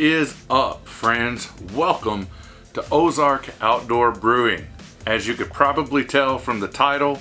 is up, friends? Welcome to Ozark Outdoor Brewing. As you could probably tell from the title,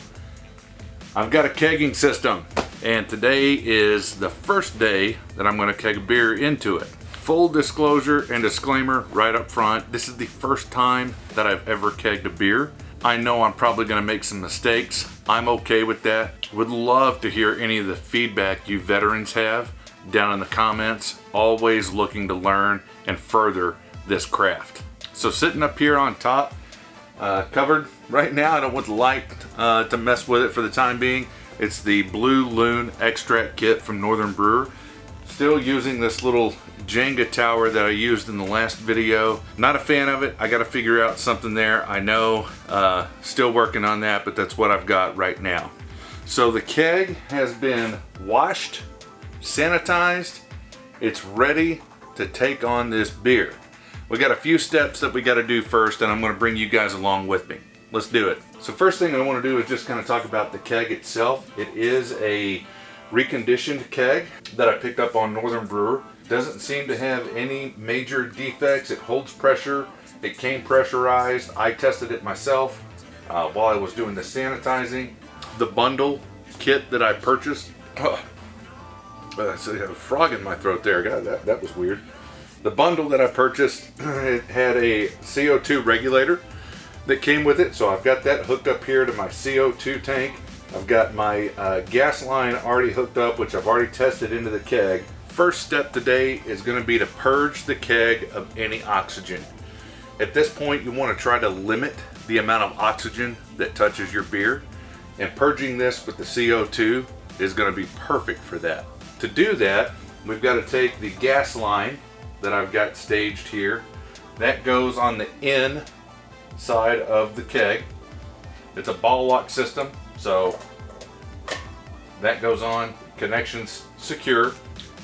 I've got a kegging system, and today is the first day that I'm going to keg a beer into it. Full disclosure and disclaimer right up front, this is the first time that I've ever kegged a beer. I know I'm probably going to make some mistakes. I'm okay with that. Would love to hear any of the feedback you veterans have down in the comments. Always looking to learn and further this craft. So sitting up here on top, covered right now, I don't want the light to mess with it for the time being. It's the Blue Loon extract kit from Northern Brewer. Still using this little Jenga tower that I used in the last video. Not a fan of it. I got to figure out something there. I know, still working on that, but that's what I've got right now. So the keg has been washed, sanitized. It's ready to take on this beer. We got a few steps that we got to do first, and I'm going to bring you guys along with me. Let's do it. So first thing I want to do is just kind of talk about the keg itself. It is a reconditioned keg that I picked up on Northern Brewer. Doesn't seem to have any major defects. It holds pressure. It came pressurized. I tested it myself while I was doing the sanitizing. The bundle kit that I purchased, I have a frog in my throat there. God, that was weird. The bundle that I purchased, it had a CO2 regulator that came with it. So I've got that hooked up here to my CO2 tank. I've got my gas line already hooked up, which I've already tested into the keg. First step today is going to be to purge the keg of any oxygen. At this point, you want to try to limit the amount of oxygen that touches your beer. And purging this with the CO2 is going to be perfect for that. To do that, we've got to take the gas line that I've got staged here. That goes on the inside of the keg. It's a ball lock system, so that goes on, connections secure.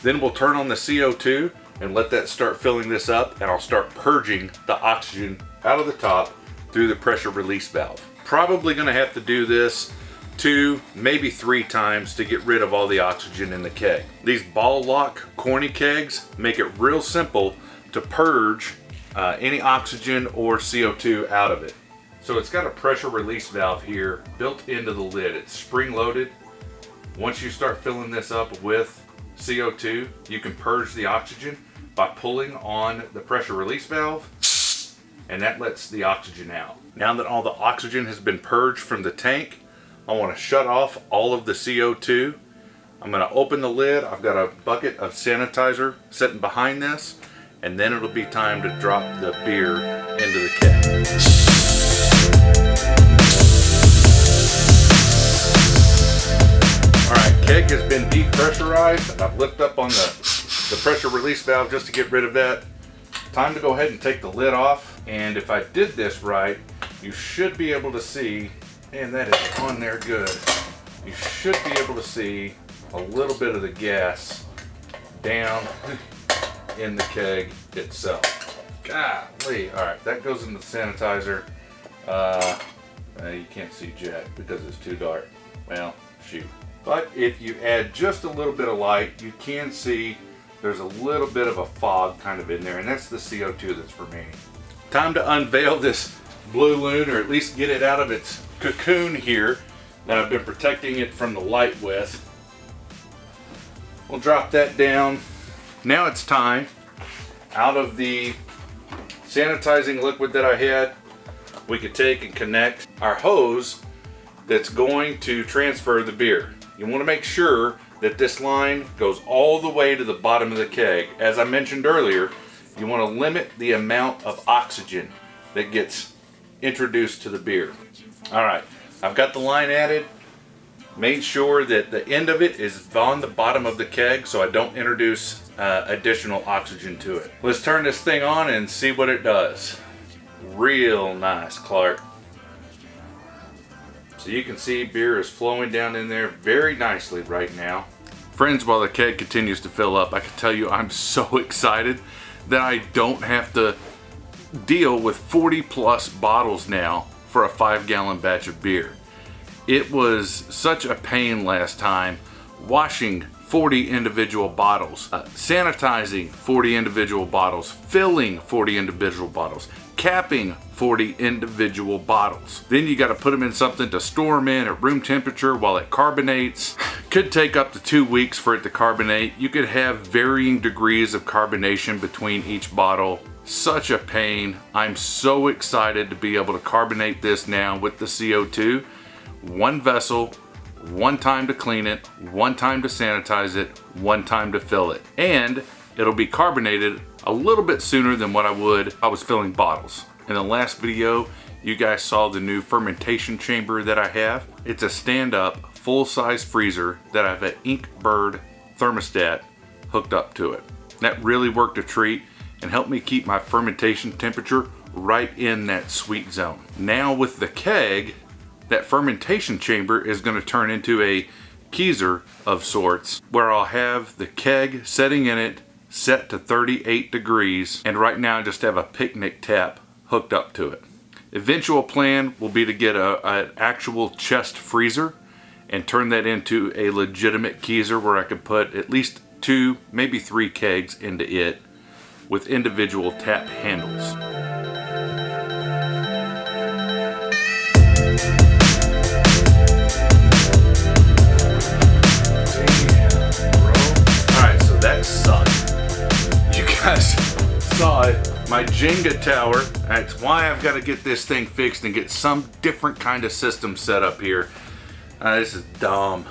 Then we'll turn on the CO2 and let that start filling this up, and I'll start purging the oxygen out of the top through the pressure release valve. Probably gonna have to do this 2, maybe 3 times to get rid of all the oxygen in the keg. These ball lock corny kegs make it real simple to purge any oxygen or CO2 out of it. So it's got a pressure release valve here built into the lid. It's spring loaded. Once you start filling this up with CO2, you can purge the oxygen by pulling on the pressure release valve, and that lets the oxygen out. Now that all the oxygen has been purged from the tank, I want to shut off all of the CO2. I'm going to open the lid. I've got a bucket of sanitizer sitting behind this, and then it'll be time to drop the beer into the keg. Alright, keg has been depressurized. I've lifted up on the pressure release valve just to get rid of that. Time to go ahead and take the lid off. And if I did this right, you should be able to see, and that is on there good. You should be able to see a little bit of the gas down in the keg itself. Golly. Alright, that goes in the sanitizer. You can't see jack because it's too dark. Well, shoot. But if you add just a little bit of light, you can see there's a little bit of a fog kind of in there, and that's the CO2 that's remaining. Time to unveil this Blue Loon, or at least get it out of its cocoon here that I've been protecting it from the light with. We'll drop that down. Now it's time, out of the sanitizing liquid that I had, we could take and connect our hose that's going to transfer the beer. You want to make sure that this line goes all the way to the bottom of the keg. As I mentioned earlier, you want to limit the amount of oxygen that gets introduced to the beer. Alright, I've got the line added. Made sure that the end of it is on the bottom of the keg so I don't introduce additional oxygen to it. Let's turn this thing on and see what it does. Real nice, Clark. So you can see beer is flowing down in there very nicely right now. Friends, while the keg continues to fill up, I can tell you I'm so excited that I don't have to deal with 40 plus bottles now for a 5-gallon batch of beer. It was such a pain last time washing 40 individual bottles, sanitizing 40 individual bottles, filling 40 individual bottles, capping 40 individual bottles. Then you got to put them in something to store them in at room temperature while it carbonates. Could take up to 2 weeks for it to carbonate. You could have varying degrees of carbonation between each bottle. Such a pain. I'm so excited to be able to carbonate this now with the CO2. One vessel, one time to clean it, one time to sanitize it, one time to fill it. And it'll be carbonated a little bit sooner than what I would if I was filling bottles. In the last video, you guys saw the new fermentation chamber that I have. It's a stand-up, full-size freezer that I have an Inkbird thermostat hooked up to it. That really worked a treat and helped me keep my fermentation temperature right in that sweet zone. Now with the keg, that fermentation chamber is going to turn into a keezer of sorts where I'll have the keg setting in it set to 38 degrees, and right now I just have a picnic tap hooked up to it. Eventual plan will be to get an actual chest freezer and turn that into a legitimate keezer where I could put at least 2, maybe 3 kegs into it with individual tap handles. That sucked. You guys saw it, my Jenga tower. That's why I've got to get this thing fixed and get some different kind of system set up here. This is dumb.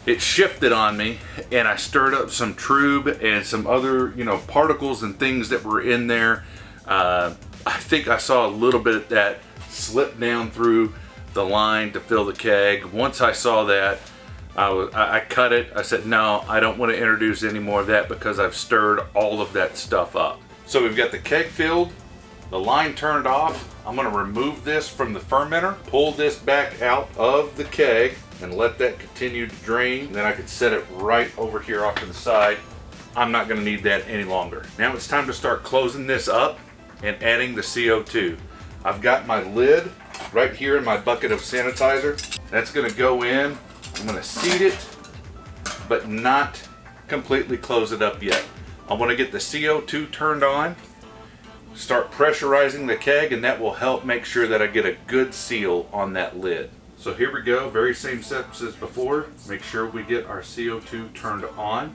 It shifted on me and I stirred up some trube and some other, particles and things that were in there. I think I saw a little bit of that slip down through the line to fill the keg. Once I saw that, I cut it. I said, no, I don't want to introduce any more of that because I've stirred all of that stuff up. So we've got the keg filled, the line turned off. I'm going to remove this from the fermenter, pull this back out of the keg and let that continue to drain. And then I could set it right over here off to the side. I'm not going to need that any longer. Now it's time to start closing this up and adding the CO2. I've got my lid right here in my bucket of sanitizer. That's going to go in. I'm going to seat it, but not completely close it up yet. I want to get the CO2 turned on, start pressurizing the keg, and that will help make sure that I get a good seal on that lid. So here we go, very same steps as before. Make sure we get our CO2 turned on.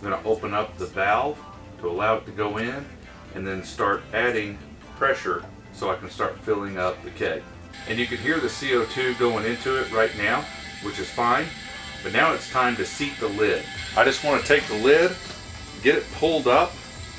I'm going to open up the valve to allow it to go in, and then start adding pressure so I can start filling up the keg. And you can hear the CO2 going into it right now, which is fine, but now it's time to seat the lid. I just want to take the lid, get it pulled up,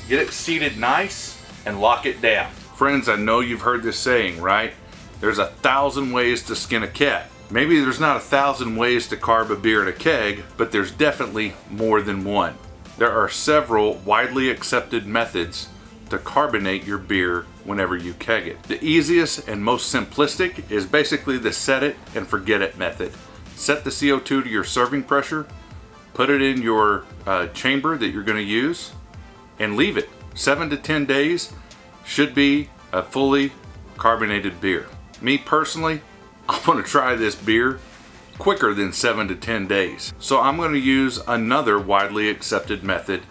get it seated nice, and lock it down. Friends, I know you've heard this saying, right? There's 1,000 ways to skin a cat. Maybe there's not 1,000 ways to carb a beer in a keg, but there's definitely more than one. There are several widely accepted methods to carbonate your beer whenever you keg it. The easiest and most simplistic is basically the set it and forget it method. Set the CO2 to your serving pressure, put it in your chamber that you're going to use, and leave it. 7 to 10 days should be a fully carbonated beer. Me personally, I want to try this beer quicker than 7 to 10 days. So I'm going to use another widely accepted method,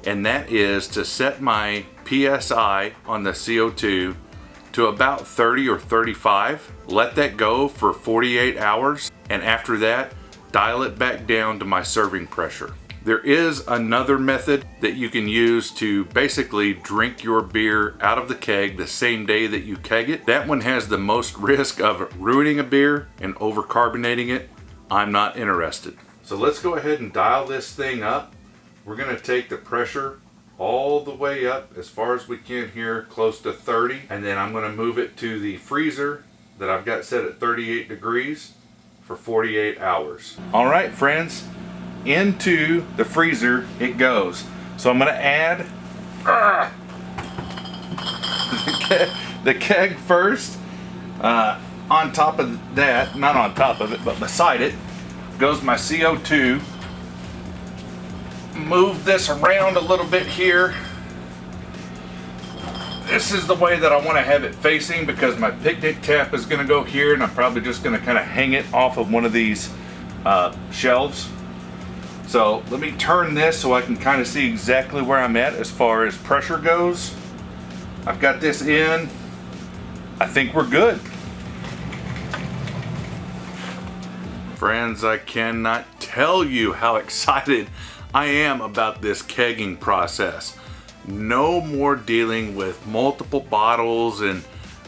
and that is to set my PSI on the CO2 to about 30 or 35. Let that go for 48 hours, and after that, dial it back down to my serving pressure. There is another method that you can use to basically drink your beer out of the keg the same day that you keg it. That one has the most risk of ruining a beer and over-carbonating it. I'm not interested. So let's go ahead and dial this thing up. We're gonna take the pressure all the way up as far as we can here, close to 30, and then I'm going to move it to the freezer that I've got set at 38 degrees for 48 hours. All right, friends, into the freezer it goes. So I'm going to add the keg first. On top of that, not on top of it, but beside it, goes my CO2. Move this around a little bit here. This is the way that I want to have it facing because my picnic tap is going to go here, and I'm probably just going to kind of hang it off of one of these shelves. So let me turn this so I can kind of see exactly where I'm at as far as pressure goes. I've got this in. I think we're good. Friends, I cannot tell you how excited I am about this kegging process. No more dealing with multiple bottles and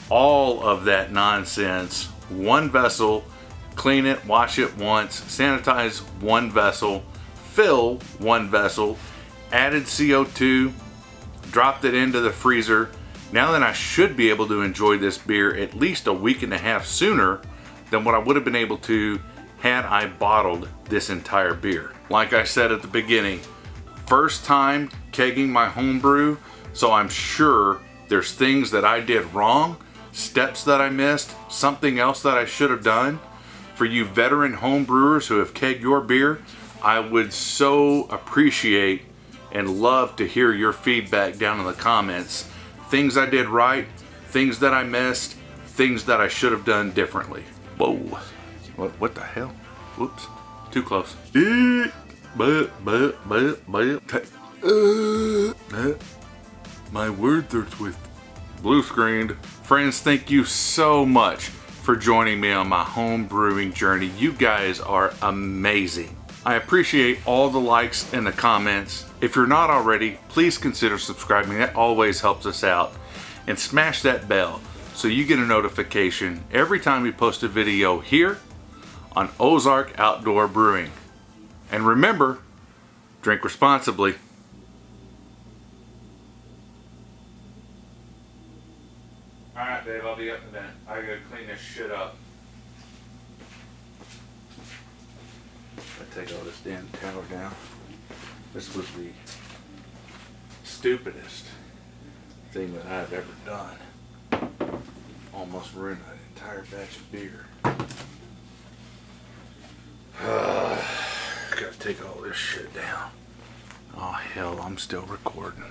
all of that nonsense. One vessel, clean it, wash it once, sanitize one vessel, fill one vessel, added CO2, dropped it into the freezer. Now then I should be able to enjoy this beer at least a week and a half sooner than what I would have been able to had I bottled this entire beer. Like I said at the beginning, first time kegging my homebrew, so I'm sure there's things that I did wrong, steps that I missed, something else that I should have done. For you veteran homebrewers who have kegged your beer, I would so appreciate and love to hear your feedback down in the comments. Things I did right, things that I missed, things that I should have done differently. Whoa, what the hell? Whoops, too close. My word starts with blue screened. Friends, thank you so much for joining me on my home brewing journey. You guys are amazing. I appreciate all the likes and the comments. If you're not already, please consider subscribing. That always helps us out. And smash that bell so you get a notification every time we post a video here on Ozark Outdoor Brewing. And remember, drink responsibly. Alright, babe, I'll be up in a minute. I gotta clean this shit up. I take all this damn towel down. This was the stupidest thing that I've ever done. Almost ruined an entire batch of beer. Gotta take all this shit down. Oh hell, I'm still recording.